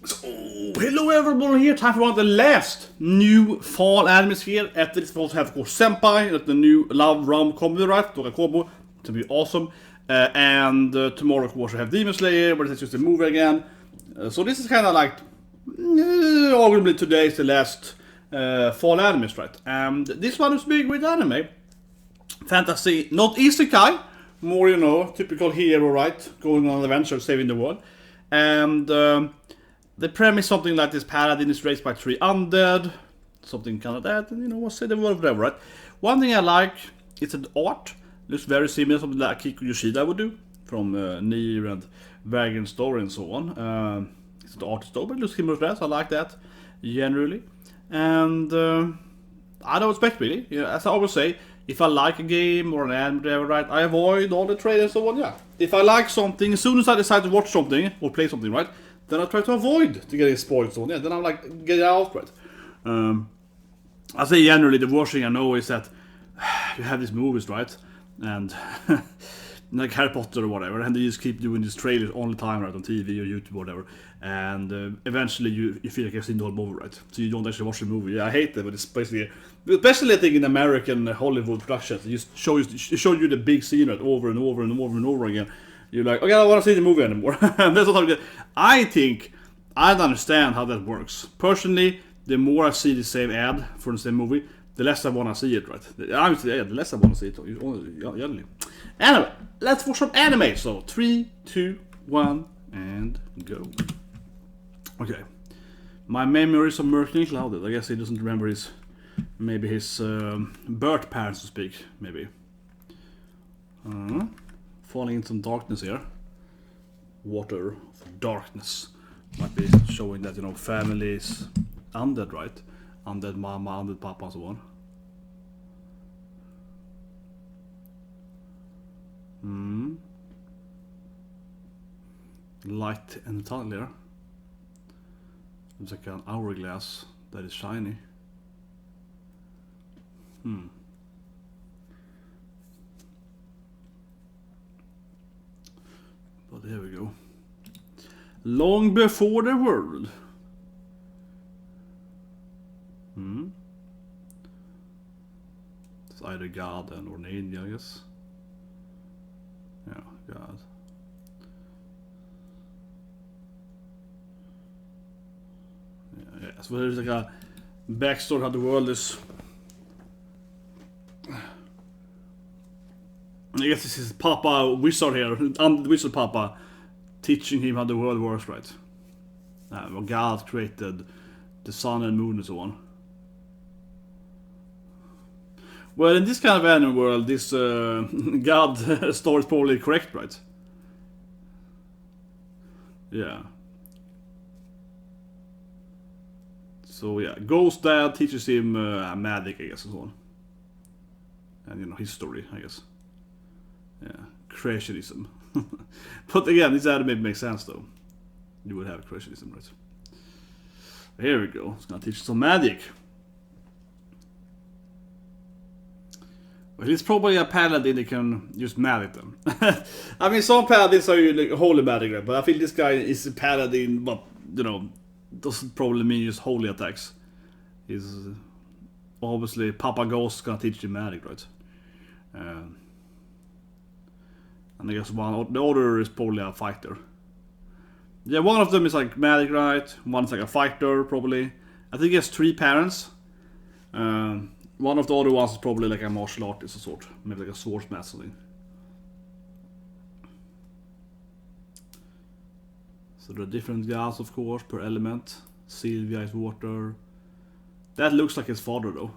So, hello everyone here, time for one of the last new fall animes here. After this we also have of course Senpai, that's the new love rom-com, right? Tokakobo, to be awesome. And tomorrow of course we have Demon Slayer, but it's just a movie again. So this is kind of like, arguably today is the last fall animes, right? And this one is big with anime. Fantasy, not isekai, more, you know, typical hero, right? Going on an adventure, saving the world. And the premise something like this: Paradin is raised by 3 undead, something kind of that, and you know, we'll say the word whatever, right? One thing I like is that the art looks very similar, something like Kiko Yoshida would do from Nier and Vagrant Story and so on. It's the art story, but it looks similar to that, so I like that generally. And I don't expect really, you know, as I always say, if I like a game or an anime, whatever, right, I avoid all the trailers and so on, yeah. If I like something, as soon as I decide to watch something or play something, right, then I try to avoid to get spoiled, so on, yeah, then I'm like, get it out, right. I say generally, the worst thing I know is that you have these movies, right, and like Harry Potter or whatever, and they just keep doing these trailers all the time, right, on TV or YouTube or whatever, and eventually you feel like you've seen the whole movie, right, so you don't actually watch the movie. Yeah, I hate that, but it's basically, especially I think in American Hollywood productions, they just show you the big scene, right, over and over and over and over again. You're like, okay, I don't want to see the movie anymore. That's what I'm getting. I think I don't understand how that works. Personally, the more I see the same ad for the same movie, the less I want to see it, right? Obviously, yeah, the less I want to see it. Generally. Anyway, let's watch some anime. So, 3, 2, 1, and go. Okay. My memories are murky and clouded. I guess he doesn't remember his birth parents to speak, maybe. Falling into some darkness here. Water of darkness. Might be showing that, you know, families undead, right? Undead mama, undead papa, and so on. Light and tunnel here. It's like an hourglass that is shiny. But there we go. Long before the world. It's either God or an angel, I guess. Yeah, God. Yeah. So there's like a backstory how the world is. I guess this is Papa Wizard here, Wizard Papa, teaching him how the world works, right? God created the sun and moon and so on. Well, in this kind of anime world, this God story is probably correct, right? Yeah. So yeah, Ghost Dad teaches him magic, I guess, and so on. And, you know, history, I guess. Yeah, creationism. But again, this anime makes sense though. You would have creationism, right? Here we go. It's gonna teach some magic. Well, he's probably a paladin that can use magic then. I mean, some paladins are like holy magic, right? But I feel this guy is a paladin, but, you know, doesn't probably mean use holy attacks. He's obviously Papa Ghost gonna teach him magic, right? And I guess the other is probably a fighter. Yeah, one of them is like magic, right? One's like a fighter, probably. I think he has 3 parents. One of the other ones is probably like a martial artist of sort. Maybe like a swordsman or something. So there are different gods, of course, per element. Sylvia is water. That looks like his father, though.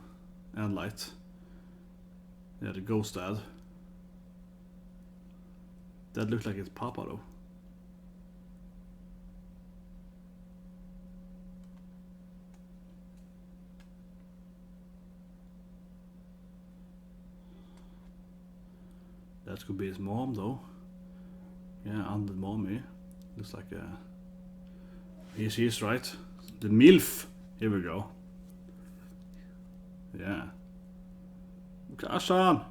And light. Yeah, the ghost dad. That looks like it's Papa, though. That could be his mom, though. Yeah, undead mommy. Looks like a... She is, right? The MILF. Here we go. Yeah. Hocchan!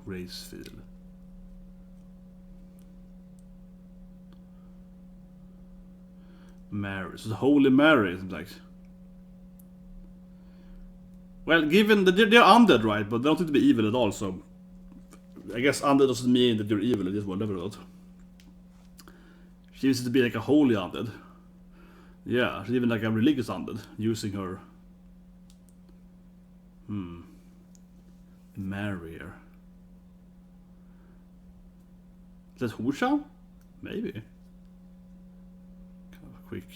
Gracefield. Mary. So the Holy Mary, it's like. Well, given that they're undead, right? But they don't need to be evil at all, so I guess undead doesn't mean that they're evil, it is whatever not. She needs to be like a holy undead. Yeah, she's even like a religious undead, using her Marrier. Is that Hocchan? Maybe. Kind of a quick.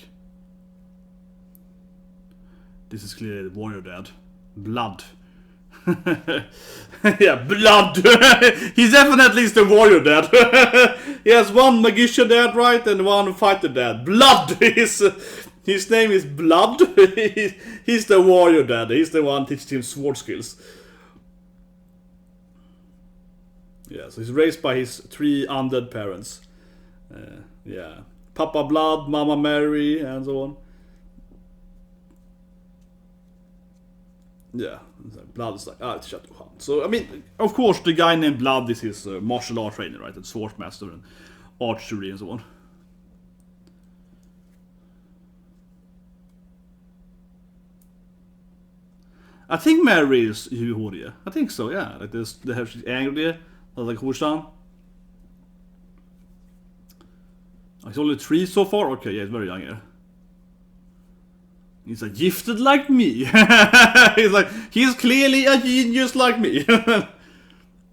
This is clearly the warrior dad. Blood. Yeah, blood! He's definitely the warrior dad. He has one magician dad, right? And one fighter dad. Blood! His name is Blood. He's the warrior dad. He's the one teaching him sword skills. Yeah, so he's raised by his 3 undead parents. Yeah. Papa Blood, Mama Mary, and so on. Yeah, Blood is like, it's Hocchan. So, I mean, of course, the guy named Blood is his martial art trainer, right? And swordmaster and archery and so on. I think Mary is Horia. I think so, yeah. Like this, they have she's angry, like Hocchan. He's only 3 so far? Okay, yeah, he's very young here. He's like, gifted like me. He's like, he's clearly a genius like me.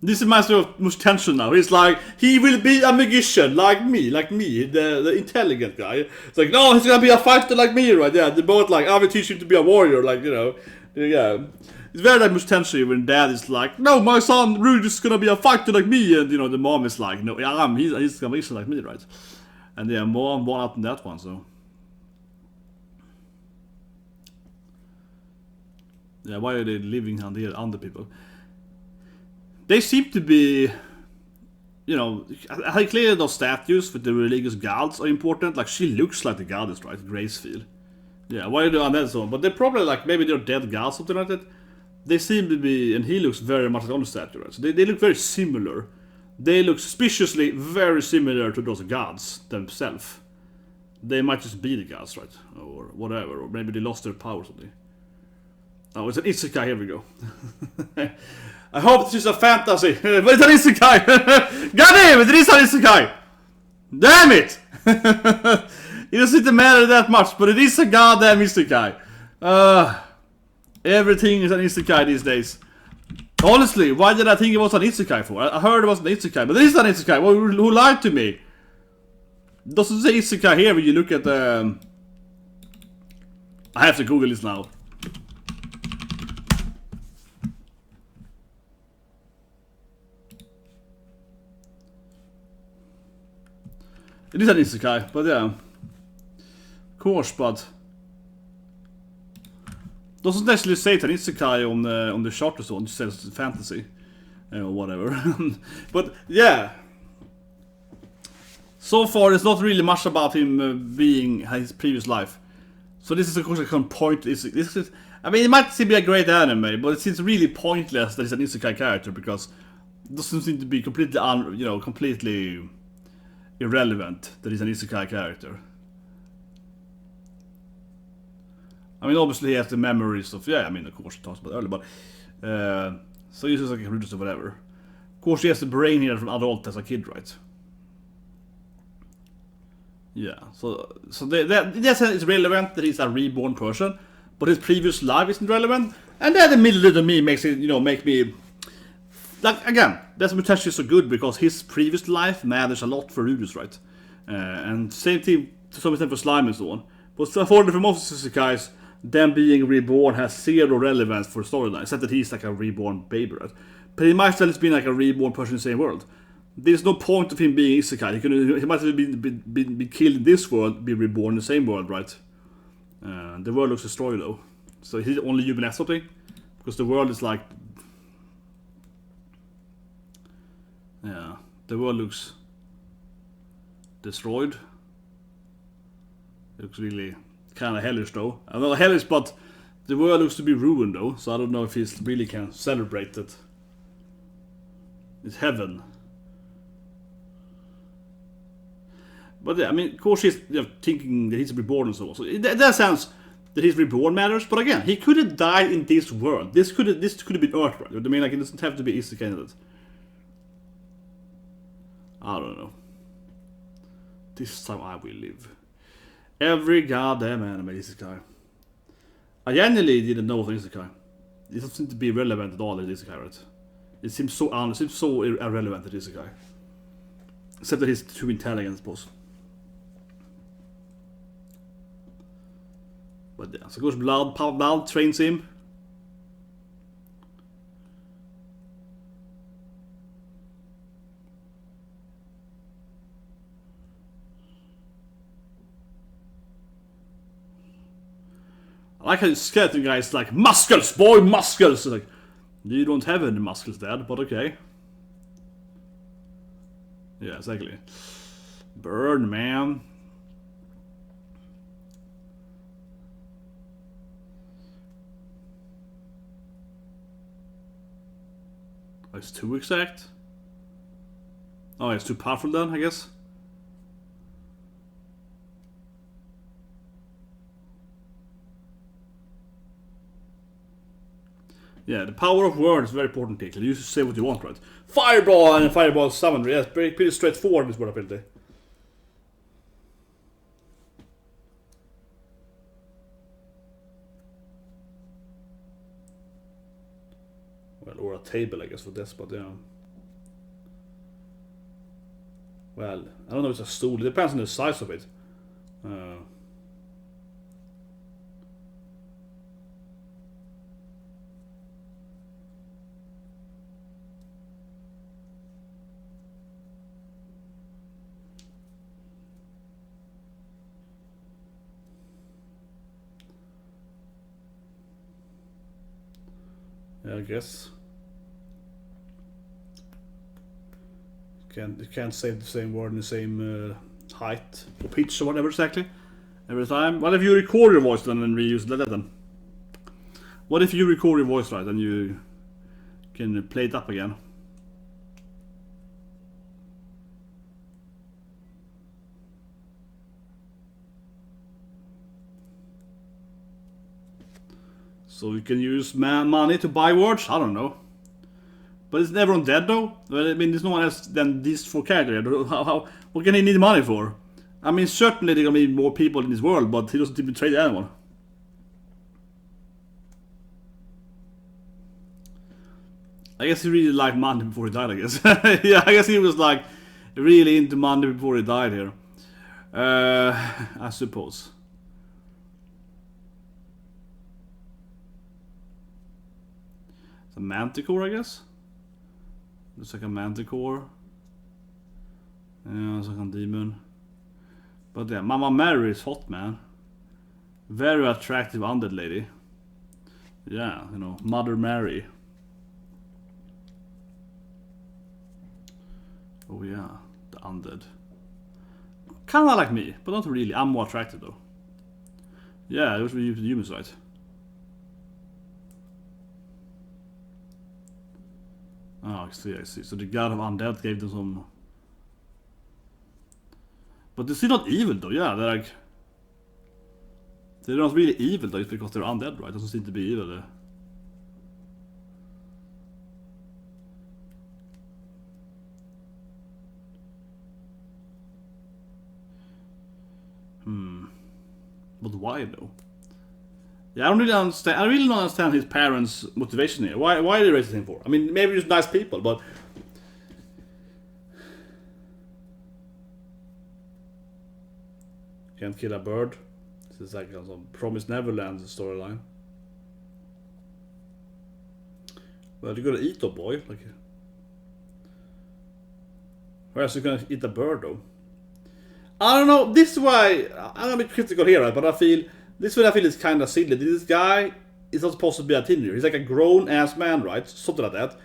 This reminds me of much tension now. He's like, he will be a magician like me, the intelligent guy. It's like, no, he's gonna be a fighter like me, right? Yeah, they're both like, I will teach him to be a warrior, like, you know. Yeah. It's very like much tension when dad is like, no, my son Rudy's is gonna be a fighter like me, and you know, the mom is like, no, he's a magician like me, right? And yeah, mom won out in that one, so. Yeah, why are they living under people? They seem to be, you know, I clearly those statues with the religious gods are important. Like, she looks like the goddess, right? Gracefield. Yeah, why are they on that so on? But they're probably like, maybe they're dead gods, something like that. They seem to be, and he looks very much like on the statue, right? So they look very similar. They look suspiciously very similar to those gods themselves. They might just be the gods, right? Or whatever, or maybe they lost their power or something. Oh, it's an isekai, here we go. I hope this is a fantasy, but it's an isekai! God damn it, it is an isekai! Damn it! It doesn't matter that much, but it is a goddamn isekai. Everything is an isekai these days. Honestly, why did I think it was an isekai for? I heard it was an isekai, but it is an isekai. Well, who lied to me? It doesn't say isekai here when you look at the... I have to Google this now. It is an isekai, but yeah. Of course, but... Doesn't actually say it's an isekai on the chart or so, it just says fantasy. Or whatever. But yeah. So far, there's not really much about him being his previous life. So this is of course a kind of pointless... I mean, it might seem to be a great anime, but it seems really pointless that he's an isekai character, because it doesn't seem to be completely, completely irrelevant that he's an isekai character. I mean, obviously he has the memories of, yeah, I mean, of course he talks about it earlier, but, so he's just like a religious or whatever. Of course he has the brain here from adult as a kid, right? Yeah, so that's it's relevant that he's a reborn person, but his previous life isn't relevant, and then the middle of me makes it, make me, like, again, that's potentially so good, because his previous life matters a lot for Rudus, right? And same thing to some extent for Slime and so on. But for most isekais, them being reborn has zero relevance for storyline, except that he's like a reborn baby, right? But he might still have been like a reborn person in the same world. There's no point of him being isekai. He might have been killed in this world, be reborn in the same world, right? The world looks destroyed though. So he's only human as something? Because the world is like... Yeah, the world looks destroyed. It looks really kind of hellish though. I know hellish, but the world looks to be ruined though, so I don't know if he really can celebrate it. It's heaven. But yeah, I mean, of course he's thinking that he's reborn and so on. So in that sense, that he's reborn matters. But again, he could have died in this world. This could have been Earth, right? I mean, like, it doesn't have to be Isekai. I don't know. This time I will live. Every goddamn anime Isekai. I genuinely didn't know what Isekai. It doesn't seem to be relevant at all in Isekai, right? It seems so irrelevant to Isekai. Except that he's too intelligent, I suppose. But yeah, so of course blood trains him. I like how the skeleton guy is like, muscles, boy, muscles! Like, you don't have any muscles, Dad, but okay. Yeah, exactly. Burn, man. Oh, it's too exact? Oh, it's too powerful then, I guess? Yeah, the power of words is very important, Pickle. You should say what you want, right? Fireball and Fireball summon. Yeah, it's pretty straightforward, this word ability. Well, or a table, I guess, for this, but yeah. Well, I don't know if it's a stool. It depends on the size of it. I guess. You can't say the same word in the same height or pitch or whatever exactly every time. What if you record your voice then and reuse that then? What if you record your voice right and you can play it up again? So you can use money to buy words? I don't know. But it's never Undead though? Well, I mean, there's no one else than these 4 characters. What can he need money for? I mean, certainly there are going to be more people in this world, but he doesn't even trade anyone. I guess he really liked money before he died, I guess. Yeah, I guess he was like really into money before he died here. I suppose. It's a manticore, I guess. Looks like a manticore. Yeah, it's like a demon. But yeah, Mama Mary is hot, man. Very attractive undead lady. Yeah, you know, Mother Mary. Oh yeah, the undead. Kinda like me, but not really. I'm more attractive though. Yeah, it was really the human side. Oh, I see. So the god of undead gave them some... But they're still not evil though, yeah, they're like... They're not really evil though, it's because they're undead, right? Doesn't seem to be evil there. But why though? Yeah, I really don't understand his parents' motivation here. Why are they raising him for? I mean, maybe just nice people, but... Can't kill a bird. This is like some Promised Neverland storyline. Well, you're gonna eat a boy. Like... Where else are you gonna eat a bird though? I don't know, this is why... I'm a bit critical here, right? But I feel... This one I feel is kind of silly. This guy is not supposed to be a teenager. He's like a grown-ass man, right? Something like that.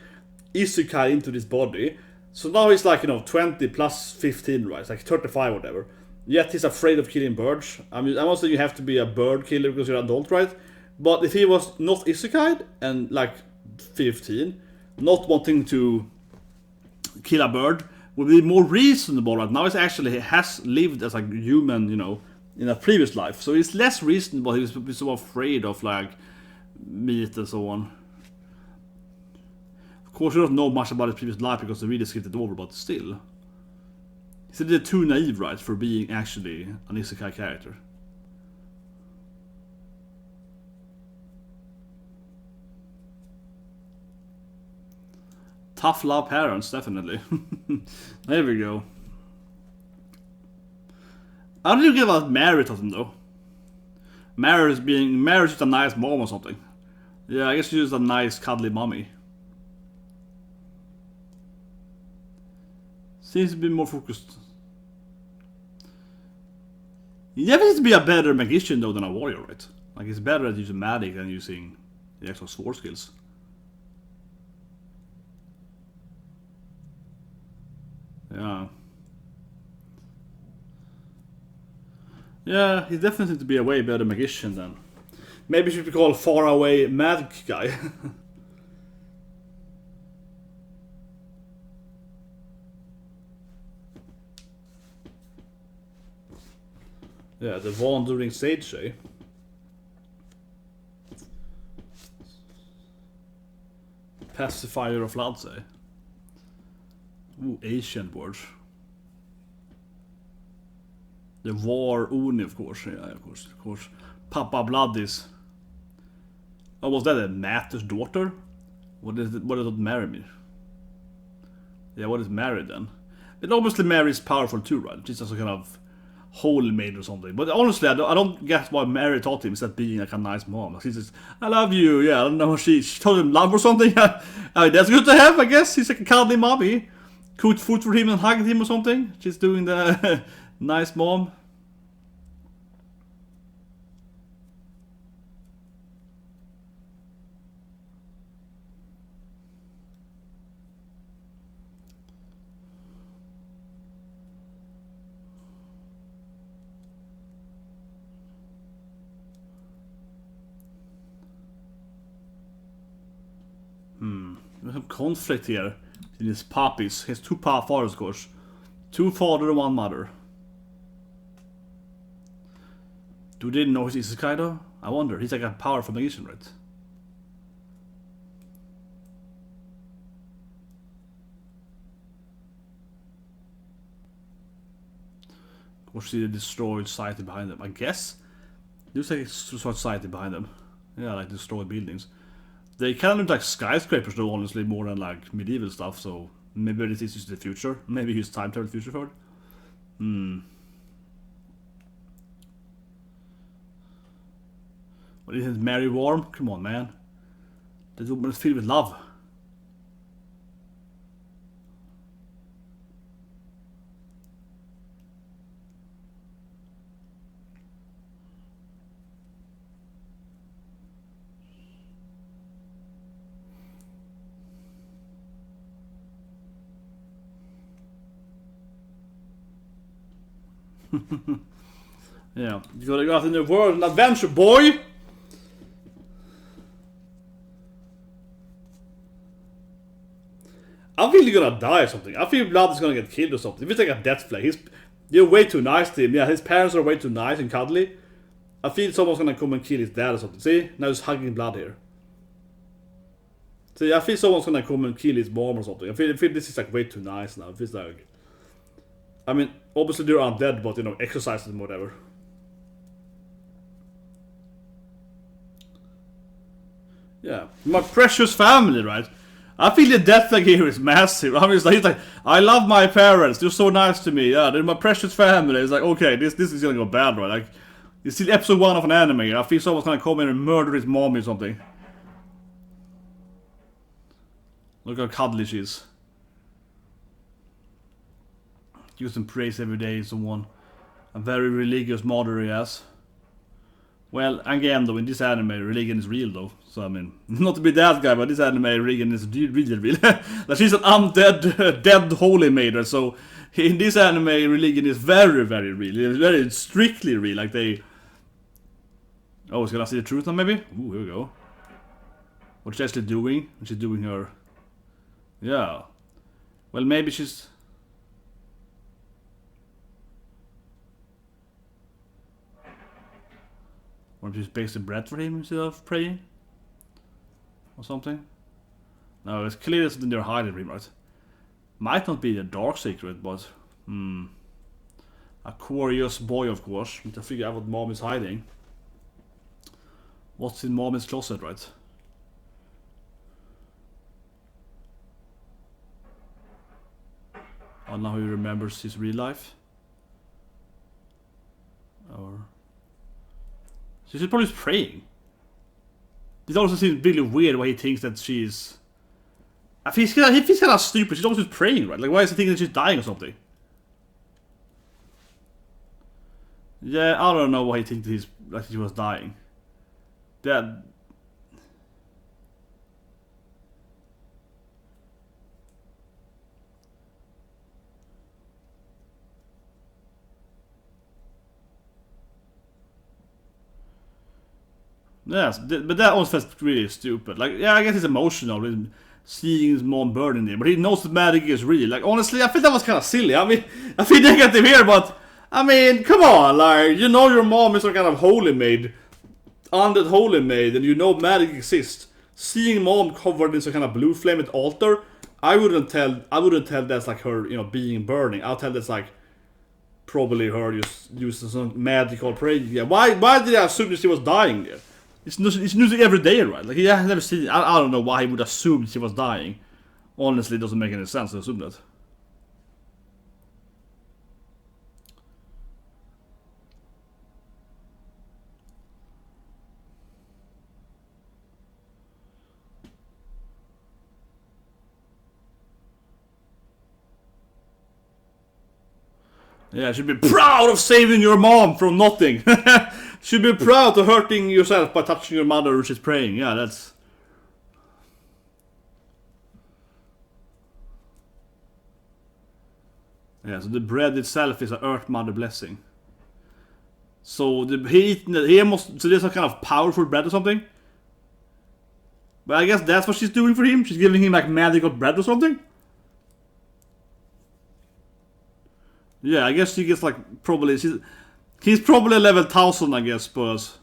Isekai into this body. So now he's like, you know, 20 plus 15, right? It's like 35 or whatever. Yet he's afraid of killing birds. I mean, I'm not saying you have to be a bird killer because you're an adult, right? But if he was not Isekai and like 15, not wanting to kill a bird, would be more reasonable right now. He actually has lived as a human, you know, in a previous life. So it's less reasonable. He was so afraid of like meat and so on. Of course, we don't know much about his previous life because they really skipped it over, but still. He's a bit too naive, right, for being actually an isekai character. Tough love parents, definitely. There we go. How do you get about married to them though? Marriage with a nice mom or something. Yeah, I guess she's a nice cuddly mommy. Seems to be more focused. You never need to be a better magician though than a warrior, right? Like it's better at using magic than using the actual sword skills. Yeah. Yeah, he definitely needs to be a way better magician then. Maybe he should be called Faraway Magic Guy. Yeah, the wandering sage, eh? Pacifier of floods, eh? Ooh, Asian boards. The War Uni, of course. Yeah, of course. Papa Bloodies. Oh, was that a Matter's daughter? What is it marry me? Yeah, what is married then? But obviously Mary is powerful too, right? She's just a kind of holy maid or something. But honestly, I don't guess why Mary taught him instead of being like a nice mom. She says, I love you. Yeah, I don't know. She told him love or something. I mean, that's good to have, I guess. He's like a cuddly mommy. Cooked food for him and hugged him or something. She's doing the nice mom. There's some conflict here in his puppies. He has two fathers, of course. Two father and one mother. Do they know he's isekai though? I wonder. He's like a powerful magician, right? Of course, see the destroyed society behind them. I guess. Looks like it's destroyed society behind them. Yeah, like destroyed buildings. They kind of look like skyscrapers though, honestly, more than like medieval stuff, so maybe this is just the future. Maybe he's time travel future for it. What is it, Mary Warm? Come on, man. This woman is filled with love. Yeah, you gotta go out in the world and adventure, boy! I feel you're gonna die or something. I feel Blood is gonna get killed or something. If it's like a death flag, you're way too nice to him. Yeah, his parents are way too nice and cuddly. I feel someone's gonna come and kill his dad or something. See? Now he's hugging Blood here. See, I feel someone's gonna come and kill his mom or something. I feel this is like way too nice now. It feels like... I mean, obviously they're undead, but you know, exercise them, whatever. Yeah, my precious family, right? I feel the death flag here is massive. I mean, he's like, I love my parents. They're so nice to me. Yeah, they're my precious family. It's like, okay, this is gonna go bad, right? Like, you see episode 1 of an anime. I feel someone's gonna come in and murder his mom or something. Look how cuddly she is. Use some praise every day, someone. A very religious mother, yes. Well, again though, in this anime, religion is real though. So I mean, not to be that guy, but this anime, religion is really real. Like she's an undead, dead holy maiden, so in this anime, religion is very real. It's very strictly real, like they... Oh, it's gonna see the truth now maybe? Ooh, here we go. What's she actually doing? She's doing her... Yeah. Well, maybe she's... Or just bake the bread for him instead of praying? Or something? No, it's clear that they're hiding him, right? Might not be a dark secret, but... A curious boy, of course. Need to figure out what mom is hiding. What's in mom's closet, right? Oh, now he remembers his real life. Or... She's probably praying. It also seems really weird why he thinks that she's... If he's kind of stupid, she's always praying, right? Like, why is he thinking that she's dying or something? Yeah, I don't know why he thinks that she was dying. That... Yes, but that also felt really stupid. Like, yeah, I guess he's emotional with seeing his mom burning there, but he knows the magic is real. Like, honestly, I think that was kind of silly. I mean, I feel negative here, but I mean, come on, like, you know your mom is some kind of holy maid, undead holy maid, and you know magic exists. Seeing mom covered in some kind of blue flame at altar, I wouldn't tell that's like her, you know, being burning. I'll tell that's like probably her just using some magical praying. Yeah, why did I assume that she was dying there? It's news every day, right? Like, yeah, I've never seen. I don't know why he would assume she was dying. Honestly, it doesn't make any sense to assume that. Yeah, should be proud of saving your mom from nothing. Should be proud of hurting yourself by touching your mother who she's praying. Yeah, that's... Yeah, so the bread itself is an Earth Mother blessing. So so there's a kind of powerful bread or something? But I guess that's what she's doing for him? She's giving him like magical bread or something? Yeah, I guess she gets like probably... He's probably level 1000, I guess, but...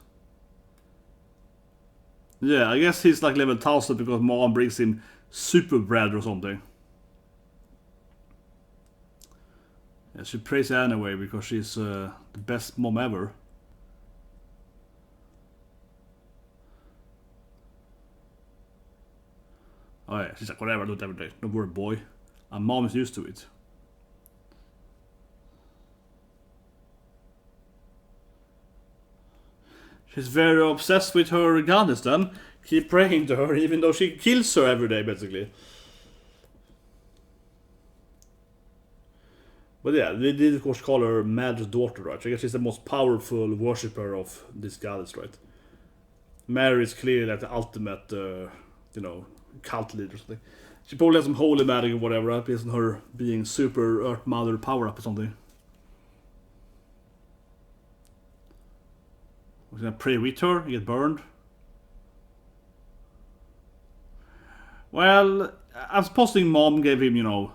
Yeah, I guess he's like level 1000 because mom brings him super bread or something. Yeah, she prays her anyway because she's the best mom ever. Oh yeah, she's like, whatever, do it every day. Don't worry, boy. And mom is used to it. She's very obsessed with her goddess then. Keep praying to her even though she kills her every day, basically. But yeah, they did of course call her Mad's daughter, right? I guess she's the most powerful worshipper of this goddess, right? Mary is clearly like the ultimate, you know, cult leader or something. She probably has some holy magic or whatever, right? Based on her being super Earth Mother power up or something. We're gonna pray with her, get burned. Well, I'm supposing mom gave him, you know,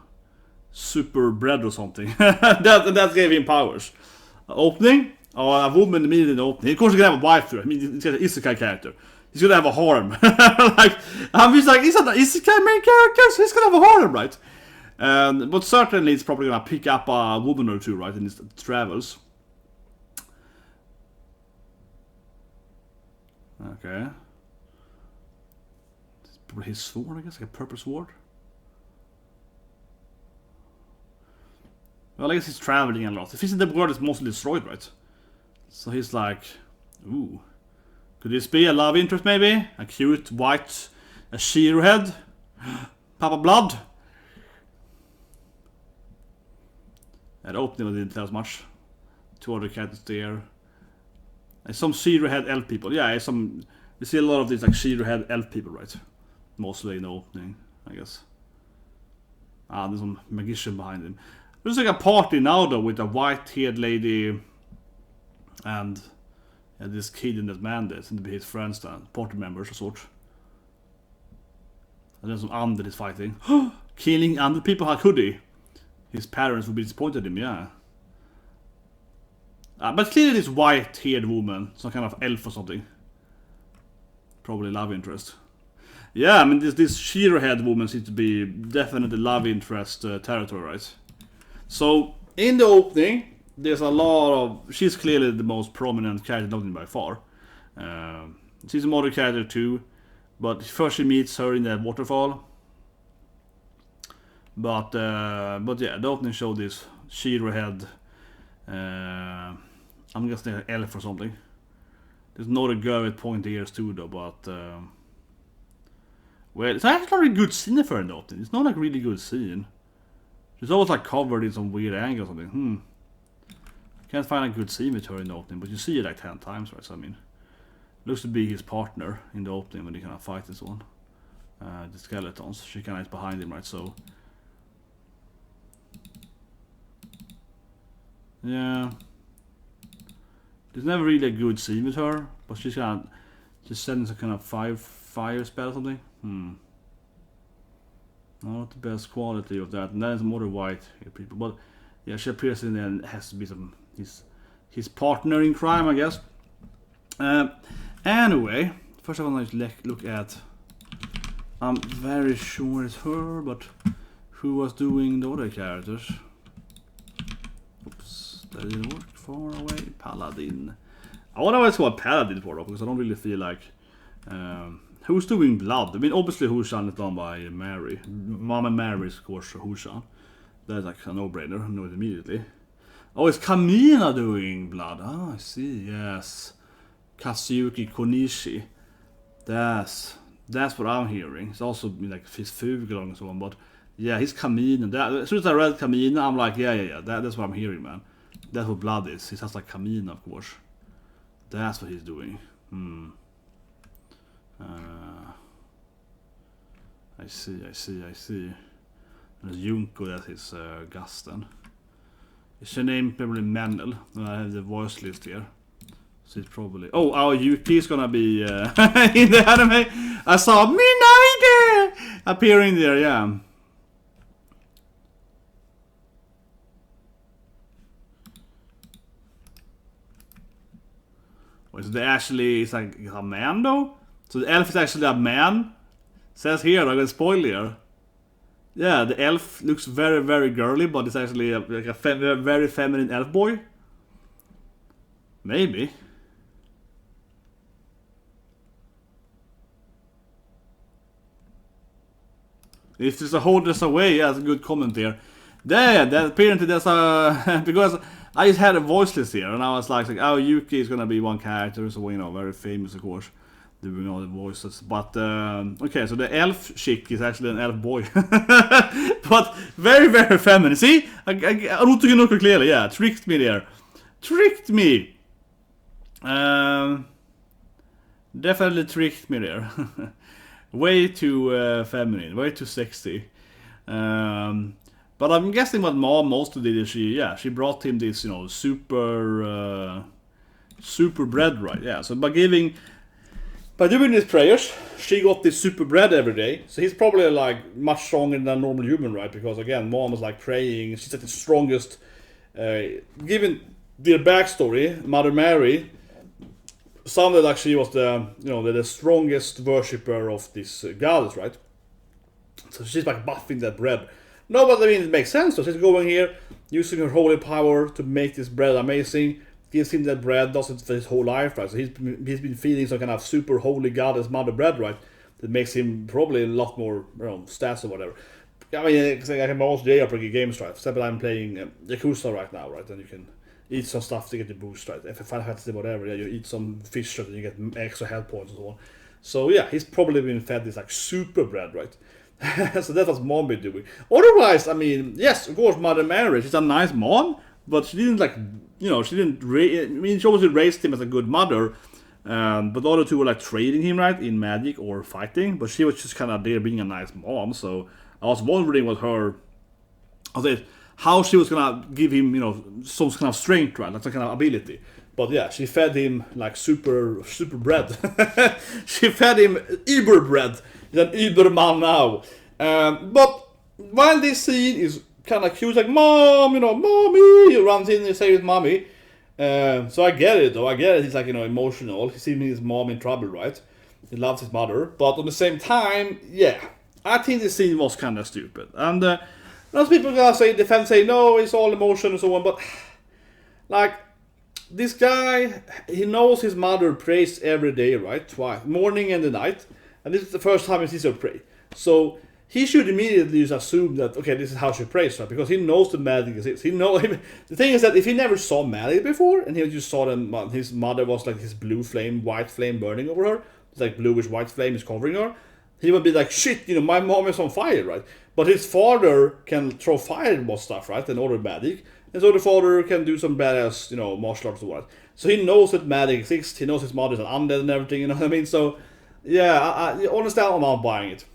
super bread or something. that gave him powers. Opening? Oh, a woman immediately in the opening. Of course, he's gonna have a wife here. I mean, he's got an Isekai character. He's gonna have a harem. Like, he's like, he's not an Isekai main character, so he's gonna have a harem, right? But certainly, he's probably gonna pick up a woman or two, right, in his travels. Okay. It's probably his sword, I guess, like a purple sword. Well, I guess he's traveling a lot. If he's in the world, it's mostly destroyed, right? So he's like, ooh. Could this be a love interest, maybe? A cute, white, a Shiro head? Papa Blood? At opening, didn't tell us much. Two other characters there. And some Shiro head elf people. Yeah, some... We see a lot of these like Shiro head elf people, right? Mostly in the opening, I guess. Ah, there's some magician behind him. There's like a party now though with a white-haired lady and this kid and that man there, seem to be his friends then, party members of sort. And then some Undead is fighting. Killing Undead people, how could he? His parents would be disappointed in him, yeah. But clearly this white-haired woman, some kind of elf or something. Probably love interest. Yeah, I mean this sheer-head woman seems to be definitely love interest territory, right? So in the opening, there's a lot of. She's clearly the most prominent character, not by far. She's a modern character too, but first she meets her in that waterfall. But yeah, the opening showed this sheer-head. I'm guessing an elf or something. There's not a girl with pointy ears too though, but well, it's actually not a good scene for her in the opening. It's not like a really good scene. She's always like covered in some weird angle or something. Can't find a good scene with her in the opening, but you see it like 10 times, right? So I mean, looks to be his partner in the opening when he kind of fight this one. The skeletons. She kind of is behind him, right? So yeah, there's never really a good scene with her, but she's kind of just sending some kind of fire spell or something. Not the best quality of that, and that is more the white people. But yeah, she appears in there and has to be some his partner in crime, I guess. Anyway, first I want to look at. I'm very sure it's her, but who was doing the other characters? Oops, that didn't work. Faraway Paladin. I wonder why it's called Paladin for, because I don't really feel like. Who's doing blood? I mean, obviously Hocchan is done by Mary. Mama Mary is, of course, Hocchan. That's like a no-brainer. I know it immediately. Oh, it's Kamina doing blood. Ah, I see. Yes, Katsuyuki Konishi. That's what I'm hearing. It's also like his Fugel and so on. But yeah, he's Kamina. As soon as I read Kamina, I'm like, yeah. That's what I'm hearing, man. That's what blood is. He sounds like Kamina, of course. That's what he's doing. I see. There's Junko, that's his Gusten. Is her name probably Mendel? I have the voice list here. So it's probably. Oh, our Yuki is gonna be in the anime. I saw Minaide appearing there, yeah. Wait, so they actually, it's like a man though? So the elf is actually a man? Says here, I got spoil here. Yeah, the elf looks very, very girly, but it's actually like a very feminine elf boy. Maybe. If there's a hold us away, yeah, that's a good comment there. Yeah, apparently there's a because I just had a voice list here, and I was like, oh, Yuki is gonna be one character, so you know, very famous, of course, doing all the voices. But okay, so the elf chick is actually an elf boy, but very, very feminine. See, otokonoko clearly, yeah, tricked me there, tricked me. Definitely tricked me there. Way too feminine, way too sexy. But I'm guessing what Mom mostly did is she brought him this, you know, super bread, right? Yeah, so by doing these prayers, she got this super bread every day. So he's probably like much stronger than a normal human, right? Because again, Mom was like praying. She's like the strongest. Given their backstory, Mother Mary sounded like she was the strongest worshipper of this goddess, right? So she's like buffing that bread. No, but I mean, it makes sense. So she's going here, using her holy power to make this bread amazing. Gives him that bread, does it for his whole life, right? So he's been feeding some kind of super holy goddess mother bread, right? That makes him probably a lot more, stats or whatever. I mean, I can also JRPG games, right? Except I'm playing Yakuza right now, right? And you can eat some stuff to get the boost, right? If Final Fantasy, whatever, yeah, you eat some fish and you get extra health points and so on. So yeah, he's probably been fed this like super bread, right? So that's what Mom been doing. Otherwise, I mean, yes, of course, Mother Mary, she's a nice mom, but she didn't she obviously raised him as a good mother, but the other two were like trading him, right, in magic or fighting, but she was just kind of there being a nice mom, so I was wondering what how she was gonna give him, some kind of strength, right, like some kind of ability. But yeah, she fed him like super bread. She fed him Uber bread. He's an Uber man now. But while this scene is kind of cute, like, Mom, Mommy, he runs in and says with Mommy. So I get it though. I get it. He's like, emotional. He's seen his mom in trouble, right? He loves his mother, but at the same time, yeah, I think the scene was kind of stupid. And those people gonna say no, it's all emotion and so on. But like this guy, he knows his mother prays every day, right? Twice, morning and the night, and this is the first time he sees her pray. So he should immediately just assume that, okay, this is how she prays, right? Because he knows the magic exists. The thing is that if he never saw magic before, and he just saw that his mother was like this blue flame, white flame burning over her, it's like bluish white flame is covering her, he would be like, shit, my mom is on fire, right? But his father can throw fire and stuff, right? And order magic. And so the father can do some badass, martial arts or what. So he knows that magic exists. He knows his mother's an undead and everything, you know what I mean? So, yeah, I understand I'm not buying it.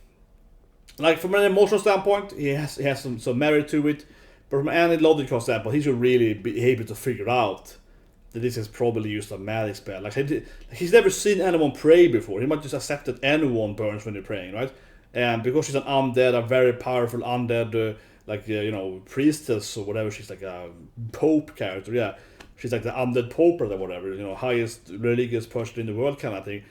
Like, from an emotional standpoint, he has some merit to it. But from any logical standpoint, he should really be able to figure out that this is probably used a magic spell. Like, he's never seen anyone pray before. He might just accept that anyone burns when they're praying, right? And because she's an undead, a very powerful undead, priestess or whatever, she's like a pope character, yeah. She's like the undead pope or whatever, highest religious person in the world kind of thing.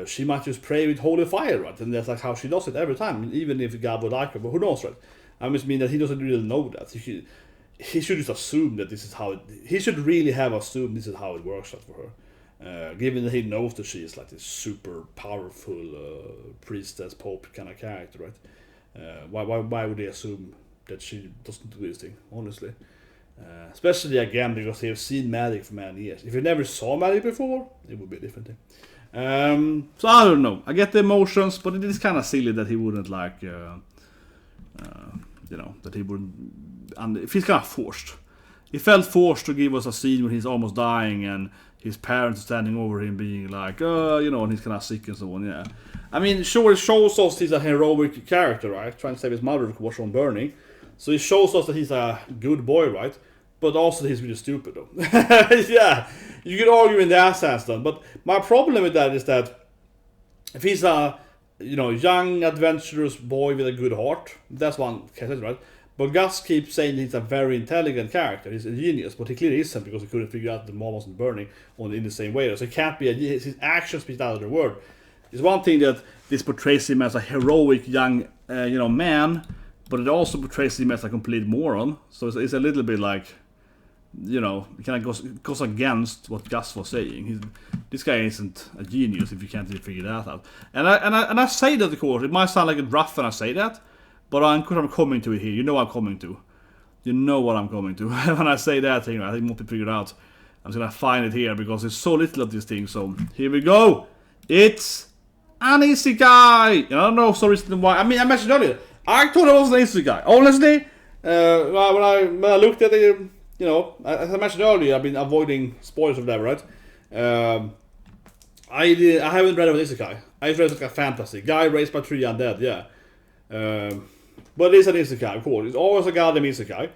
She might just pray with holy fire, right? And that's like how she does it every time, even if God would like her, but who knows, right? I just mean that he doesn't really know that. He should just assume that this is how he should really have assumed this is how it works out for her. Given that he knows that she is like this super powerful priestess, pope kind of character, right? Why would they assume that she doesn't do this thing, honestly? Especially again because they have seen magic for many years. If you never saw magic before, it would be a different thing. So I don't know. I get the emotions, but it is kind of silly that he wouldn't like, that he wouldn't. And if he's kind of forced, he felt forced to give us a scene when he's almost dying and his parents standing over him, being like, and he's kind of sick and so on. Yeah, I mean, sure, it shows us he's a heroic character, right? Trying to save his mother who was on burning. So it shows us that he's a good boy, right? But also he's really stupid, though. Yeah, you could argue in that sense, then. But my problem with that is that if he's a, young, adventurous boy with a good heart, that's one case, right? But Gus keeps saying he's a very intelligent character. He's a genius, but he clearly isn't because he couldn't figure out the mom wasn't burning in the same way. So he can't be his actions speak out of the word. It's one thing that this portrays him as a heroic young, man, but it also portrays him as a complete moron. So it's a little bit like, it kind of goes against what Gus was saying. This guy isn't a genius if you can't really figure that out. And I say that, of course. It might sound like it's rough when I say that, but I'm coming to it here. You know what I'm coming to. You know what I'm coming to. When I say that thing, I think want to figure it out. I'm just gonna find it here because there's so little of this thing. So here we go. It's an isekai. I don't know so reason why. I mean, I mentioned earlier. I thought it was an isekai. Honestly, when I looked at it, as I mentioned earlier, I've been avoiding spoilers or whatever, right? I haven't read about isekai. I just read like a fantasy. Guy raised by 3 undead, yeah. But it's an isekai, of course. It's always a goddamn isekai.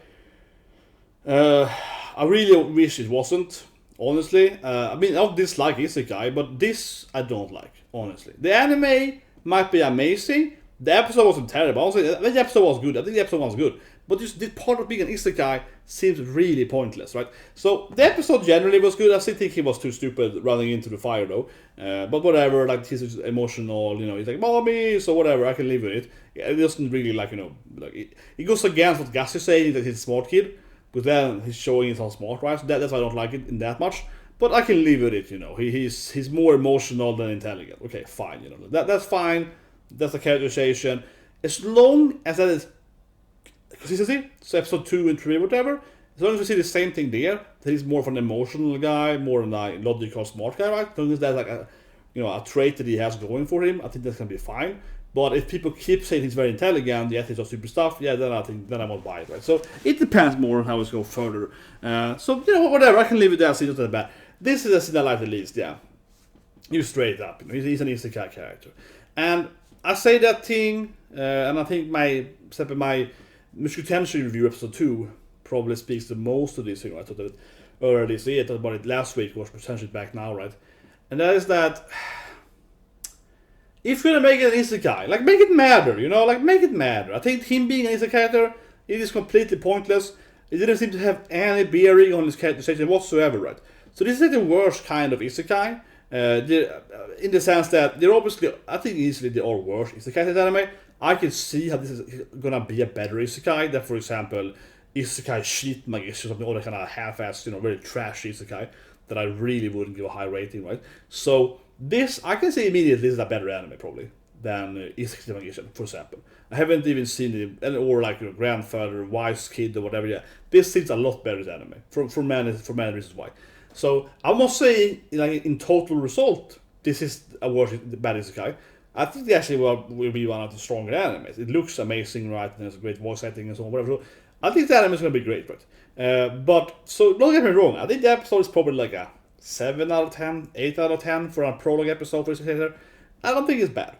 I really wish it wasn't, honestly. I mean, I don't dislike isekai, but this I don't like, honestly. The anime might be amazing. The episode wasn't terrible. Honestly, the episode was good. I think the episode was good. But just this part of being an isekai seems really pointless, right? So the episode generally was good. I still think he was too stupid running into the fire, though. But whatever, like he's just emotional, he's like, mommy, so whatever, I can live with it. It doesn't really, it goes against what Gus is saying, that he's a smart kid. But then he's showing he's not smart, right? So that's why I don't like it in that much. But I can live with it, He's more emotional than intelligent. Okay, fine, That's fine. That's a characterization. As long as that is consistency, so episode 2 and 3, whatever, as long as we see the same thing there, that he's more of an emotional guy, more than a logical, smart guy, right? As long as that's like a trait that he has going for him, I think that's gonna be fine. But if people keep saying he's very intelligent, yet he's not super stuff, yeah, then I won't buy it, right? So it depends more on how it's going further. So whatever, I can live with that. See, not that bad. This is a scene I like the least, yeah. You straight up, he's an isekai character, and I say that thing, and I think my Mushiku review episode 2 probably speaks the most to this thing. I thought that earlier this year, I thought about it last week, was potentially back now, right? And that is that if you're gonna make it an isekai, make it matter, make it matter. I think him being an isekai character, it is completely pointless. It didn't seem to have any bearing on his characterization whatsoever, right? So this is like the worst kind of isekai. In the sense that they're obviously, I think easily the all worst isekai in anime. I can see how this is gonna be a better isekai than, for example, isekai sheet magish or something, or that kind of half-assed, very trashy isekai that I really wouldn't give a high rating, right? So this, I can say immediately, this is a better anime probably than Isekai Magician, for example. I haven't even seen it, or like your grandfather, wise kid, or whatever. Yeah, this seems a lot better than anime for many reasons why. So I must say, in total result, this is a worse bad isekai. I think they actually will be one of the stronger animes. It looks amazing, right? And there's a great voice acting and so on, whatever. So I think the anime is going to be great, right? But so don't get me wrong. I think the episode is probably like a 7 out of 10, 8 out of 10 for a prologue episode for isekai. I don't think it's bad.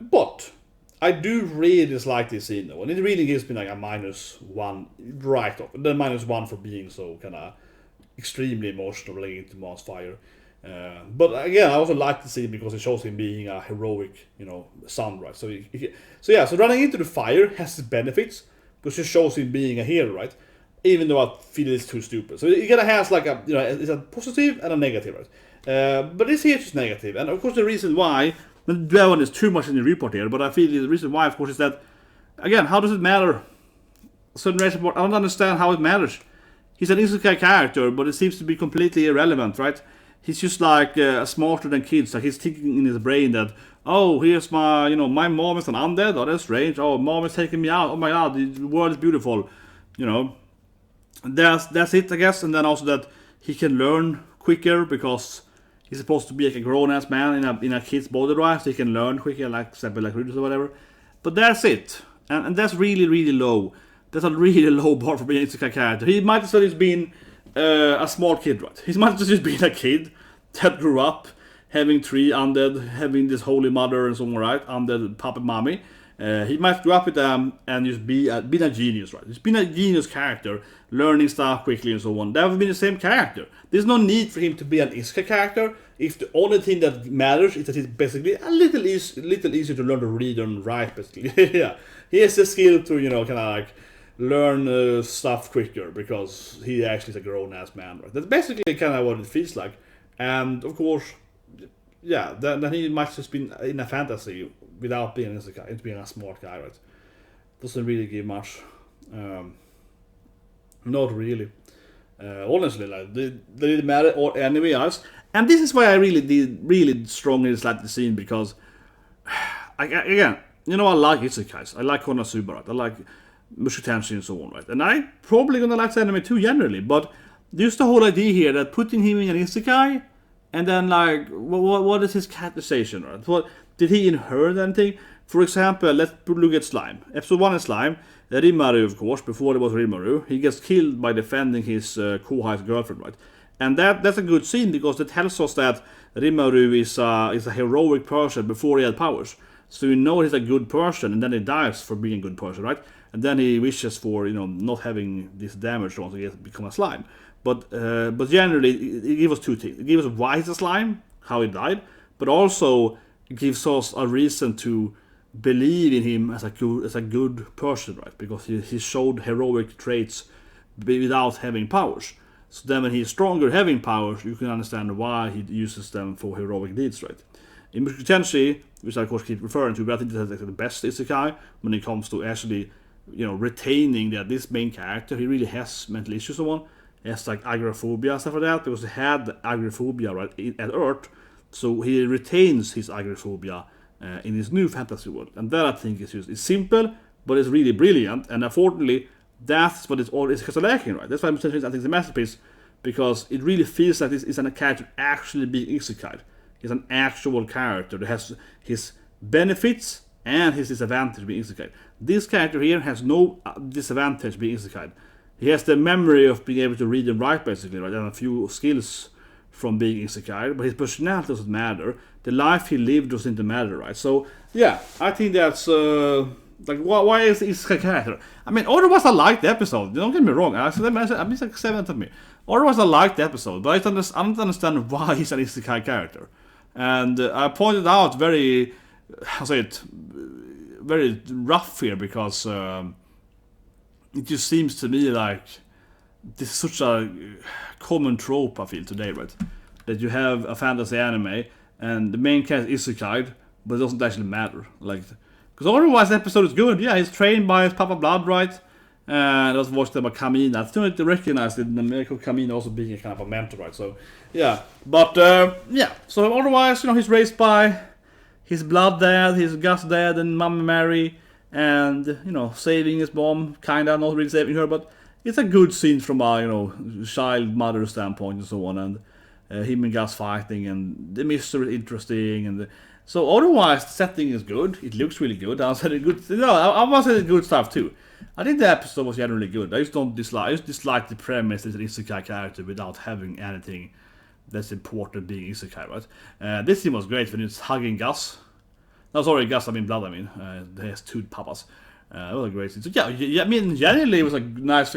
But I do really dislike this scene though, and it really gives me like a -1 right off, and then -1 for being so kind of extremely emotional related to Mars Fire. But again, I also like the scene because it shows him being a heroic, son, right? So running into the fire has its benefits because it shows him being a hero, right? Even though I feel it's too stupid. So it kind of has like it's a positive and a negative, right? But this here is negative, and of course the reason why. That one is too much in the report here, but I feel the reason why, of course, is that, again, how does it matter? Certain race report, I don't understand how it matters. He's an isekai character, but it seems to be completely irrelevant, right? He's just like smarter than kids. Like he's thinking in his brain that, oh, here's my, my mom is an undead. Oh, that's strange. Oh, mom is taking me out. Oh my god, the world is beautiful. That's it, I guess. And then also that he can learn quicker because he's supposed to be like a grown-ass man in a kid's body, right? So he can learn quicker, like example, like Rudis or whatever. But that's it, and that's really, really low. That's a really low bar for being an isekai character. He might as well have been a smart kid, right? He might as well just been a kid that grew up having 3 undead, having this holy mother and so on, right? Undead puppet mommy. He might grow up with them and just be a genius, right? Just been a genius character, learning stuff quickly and so on. That would be the same character. There's no need for him to be an isekai character if the only thing that matters is that he's basically a little easier to learn to read and write, basically. Yeah, he has the skill to, kind of like learn stuff quicker because he actually is a grown-ass man, right? That's basically kind of what it feels like. And of course, yeah, then he might just been in a fantasy without being an isekai, into being a smart guy, right? Doesn't really give much. Not really. Honestly, like they didn't matter or anyway else. And this is why I really strongly dislike the scene because, again, I like isekais. I like Konosuba, right? I like Mushoku and so on, right? And I probably gonna like the anime too generally. But just the whole idea here that putting him in an isekai, and then like, what is his characterization, right? What did he inherit anything? For example, let's look at Slime. Episode 1 is Slime. Rimuru, of course, before it was Rimuru, he gets killed by defending his Kohai's girlfriend, right? And that's a good scene because it tells us that Rimuru is a heroic person before he had powers. So he's a good person, and then he dies for being a good person, right? And then he wishes for not having this damage once he become a slime. But generally, it gives us two things. It gives us why he's a slime, how he died, but also it gives us a reason to believe in him as a good person, right? Because he showed heroic traits without having powers. So then when he's stronger having powers, you can understand why he uses them for heroic deeds, right? In Mushoku, which I of course keep referring to, but I think that's like the best isekai when it comes to actually, retaining that this main character, he really has mental issues or one. He has like agoraphobia, stuff like that, because he had agoraphobia, right, at Earth. So he retains his agoraphobia in his new fantasy world. And that I think is simple, but it's really brilliant. And unfortunately, that's what all is lacking, right? That's why I think it's a masterpiece, because it really feels like this is a character actually being isekai. He's an actual character that has his benefits and his disadvantage being isekai. This character here has no disadvantage being isekai. He has the memory of being able to read and write, basically, right? And a few skills from being isekai, but his personality doesn't matter. The life he lived doesn't matter, right? So, yeah, I think that's... why is the isekai character? I mean, otherwise I liked the episode. Don't get me wrong. I mean, it's like 7 to me. Otherwise I liked the episode, but I don't understand why he's an isekai character. And I pointed out very rough here, because it just seems to me like this is such a common trope I feel today, right? That you have a fantasy anime and the main character is isekai, but it doesn't actually matter. Like, because otherwise the episode is good. Yeah, he's trained by his Papa Blood, right? And I was watching about Kamina. I still need to recognize it in America, Kamina also being a kind of a mentor, right? So, yeah. But, yeah. So otherwise, he's raised by his blood dad, his Gus dad, and Mama Mary, and, saving his mom, kinda, not really saving her, but it's a good scene from a, child mother standpoint and so on, and him and Gus fighting, and the mystery is interesting, and so otherwise the setting is good. It looks really good. I said good. I must say good stuff too. I think the episode was generally good. I just dislike the premise that it's an isekai character without having anything that's important being isekai, right? This scene was great when it's hugging Gus. No, sorry, Gus. I mean blood. I mean, he has two papas. It was a great scene. So yeah. I mean, generally it was a nice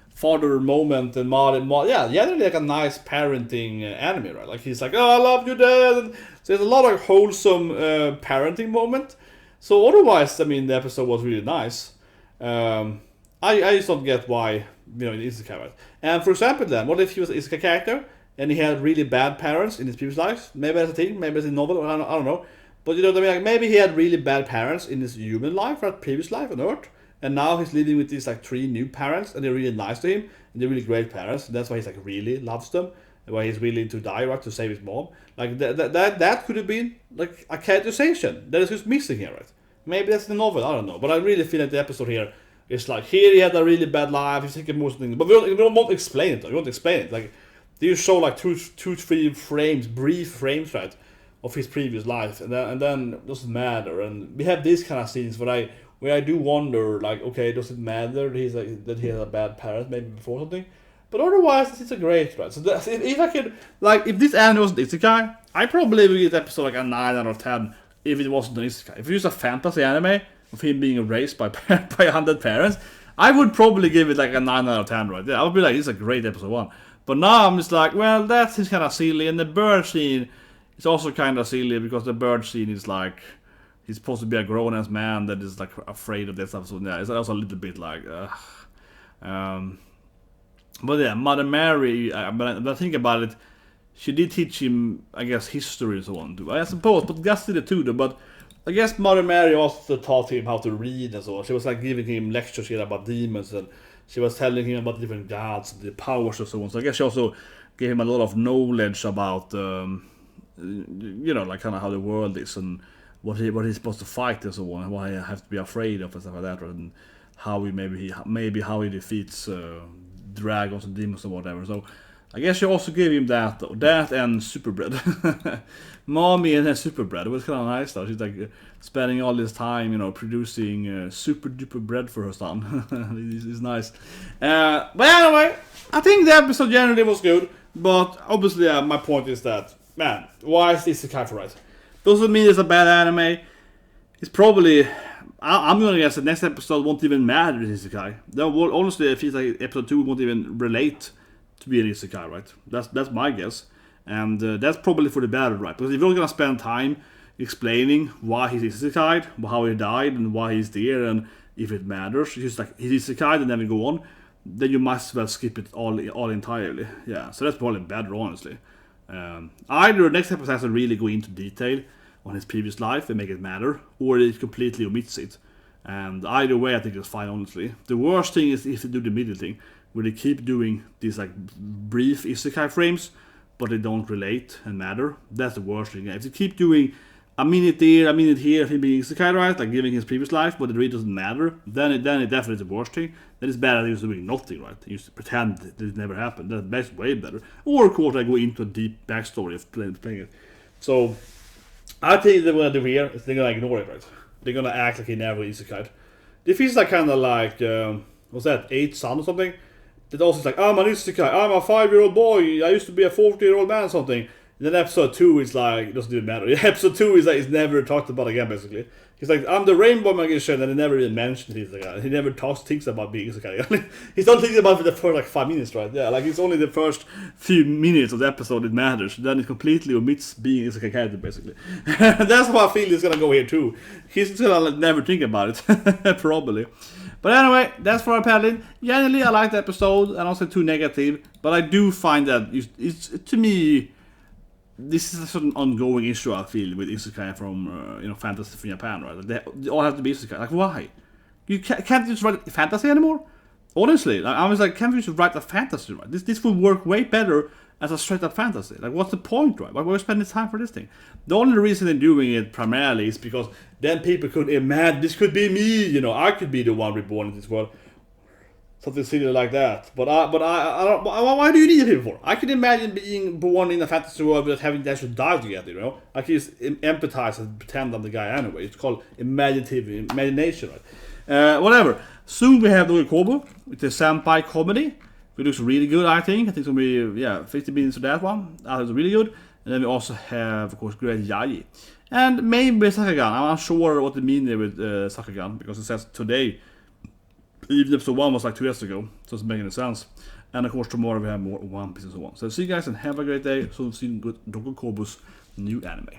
father moment and generally like a nice parenting anime, right? Like he's like, oh, I love you, Dad. And so there's a lot of wholesome parenting moment. So otherwise, I mean, the episode was really nice. I just don't get why it's isekai, right? And for example, then what if he was an isekai character and he had really bad parents in his previous life? Maybe that's a thing. Maybe it's a novel. I don't know. But you know what I mean? Like maybe he had really bad parents in his human life, right? Previous life on Earth. And now he's living with these like 3 new parents, and they're really nice to him, and they're really great parents. And that's why he's like really loves them, and why he's willing to die, right, to save his mom. Like that could have been like a characterization that is just missing here, right? Maybe that's the novel, I don't know. But I really feel like the episode here is like, here he had a really bad life, he's thinking most things, but we won't explain it. Though. We won't explain it. Like they just show like 2-3 frames, brief frames, right, of his previous life, and then it doesn't matter. And we have these kind of scenes where I do wonder, like, okay, does it matter that he has a bad parent maybe before something? But otherwise, it's a great, right? So if I could, like, if this anime wasn't isekai, I probably would give the episode like a 9 out of 10 if it wasn't an isekai. If it was a fantasy anime of him being raised by 100 parents, I would probably give it like a 9 out of 10, right? Yeah, I would be like, it's a great episode 1. But now I'm just like, well, that seems kind of silly, and the bird scene is also kind of silly because the bird scene is like, he's supposed to be a grown-ass man that is like afraid of that stuff. So yeah, it's also a little bit like, but yeah, Mother Mary. But I think about it, she did teach him, I guess, history and so on too. I suppose, but Gus did it too. Though. But I guess Mother Mary also taught him how to read and so on. She was like giving him lectures here about demons, and she was telling him about different gods, the powers and so on. So I guess she also gave him a lot of knowledge about, like kind of how the world is and what he's supposed to fight and so on, and what he has to be afraid of and stuff like that, and how how he defeats dragons and demons or whatever. So I guess you also gave him that though, that and super bread. Mommy and her super bread. It was kind of nice though. She's like spending all this time, producing super duper bread for her son. It's nice. But anyway, I think the episode generally was good. But obviously, my point is that, man, why is this isekai for us? Doesn't mean it's a bad anime. It's probably, I'm gonna guess the next episode won't even matter if it's isekai. Honestly, if it's like episode 2 won't even relate to be an isekai, right? That's my guess, and that's probably for the better, right? Because if you're gonna spend time explaining why he's isekai, how he died, and why he's there, and if it matters, it's just like he's isekai and then we go on, then you might as well skip it all entirely. Yeah, so that's probably better, honestly. Either the next episode has to really go into detail on his previous life and make it matter, or it completely omits it. And either way, I think it's fine, honestly. The worst thing is if they do the middle thing, where they keep doing these like brief isekai frames, but they don't relate and matter. That's the worst thing. If they keep doing a minute there, a minute here of him being isekai, right, like giving his previous life, but it really doesn't matter, then it definitely is the worst thing. Then it's better than just doing nothing, right? You just pretend that it never happened. That's way better. Or of course, I go into a deep backstory of playing it. So I think they're gonna do here is they're gonna ignore it, right? They're gonna act like he never isekai. It feels like kind of like what's that, 8 Son or something? That also is like, I'm an isekai, I'm a 5-year-old boy, I used to be a 40-year-old man or something. And then episode 2 is like, it doesn't even matter. Episode 2 is like, it's never talked about again, basically. He's like, I'm the rainbow magician, and he never even mentioned he's the guy. He never thinks about being isekai. He's not thinking about it for the first like 5 minutes, right? Yeah, like it's only the first few minutes of the episode it matters. Then it completely omits being isekai character, basically. That's how I feel it's gonna go here too. He's gonna never think about it, probably. But anyway, that's Faraway Paladin. Generally, I like the episode. I don't say too negative, but I do find that it's to me, this is a certain ongoing issue I feel with isekai from fantasy from Japan, right? They all have to be isekai. Like, why? You can't just write fantasy anymore. Honestly, I was like, can't we just write a fantasy, right? This would work way better as a straight up fantasy. Like, what's the point, right? Why are we spending time for this thing? The only reason they're doing it primarily is because then people could imagine this could be me. I could be the one reborn in this world. Something silly like that. But I don't. Why do you need it for? I can imagine being born in a fantasy world but having to actually die together. I can just empathize and pretend I'm the guy anyway. It's called imagination, right? Whatever. Soon we have the Kobo with the senpai comedy. It looks really good, I think. I think it's going to be, 50 minutes of that one. That was really good. And then we also have, of course, Great Yayi. And maybe Sakagan. I'm not sure what they mean there with Sakagan, because it says today. Even episode 1 was like 2 years ago, so it doesn't make any sense. And of course, tomorrow we have more One Piece and so on. So see you guys and have a great day. So see you with Dr. Kobo's new anime.